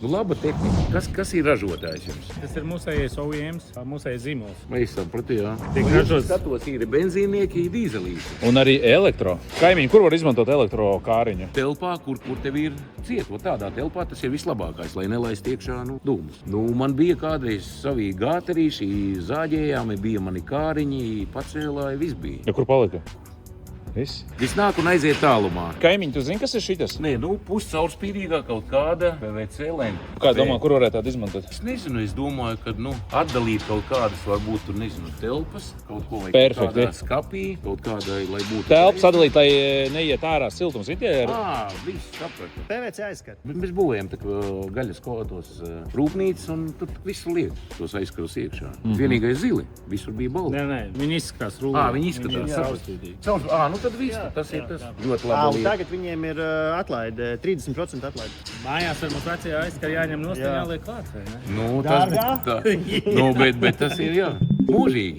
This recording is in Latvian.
Nu, laba tehnika. Kas ir ražotājs jums? Tas ir mūsējais OEMs, mūsējais zīmols. Es sapratu, jā. Tiek Nu, ražots- skatos, ir benzīnieki, dīzelīši. Un arī elektro. Kaimiņi, kur var izmantot elektro kāriņu? Telpā, kur tev ir ciet, tādā telpā tas ir vislabākais, lai nelaist iekšā dūmus. Man bija kādreiz savī gāterīši, zāģējām, bija mani kāriņi, pacēlāja, viss bija. Ja kur palika? Viss. Viss nāk un aiziet tālumā. Kaimiņi, tu zini, kas ir šitas? Nē, puscaurspīdīgā kaut kāda PVC lente. Kā domā, kur varētu tādu izmantot? Es nezinu, es domāju, ka atdalīt kaut kādas, varbūt tur, nezinu, telpas, kaut ko vai Perfekti. kādā skapī, kaut kādai, lai būtu. Telpu sadalīt, lai neiet ārā siltums interjeru. Viss sapratu. PVC aizskat. Bet mēs būvējam tā kā gaļas tos rūpnīcas un tur visu liek tos aizskaros iekšā. Vienīgais zili, visur bija balti. Nē, viņi izskatās rūpīgi. Viņi izskatās caurspīdīgi. Nu tad viss, tas ir tas ļoti Un labi. tagad viņiem ir atlaide, 30% atlaide. Mājās ar mums vecajā aizskar jāņem nost un jāliek klāt, vai ne? Nu, tas, Dārgā? bet tas ir, jā, mūžīgi.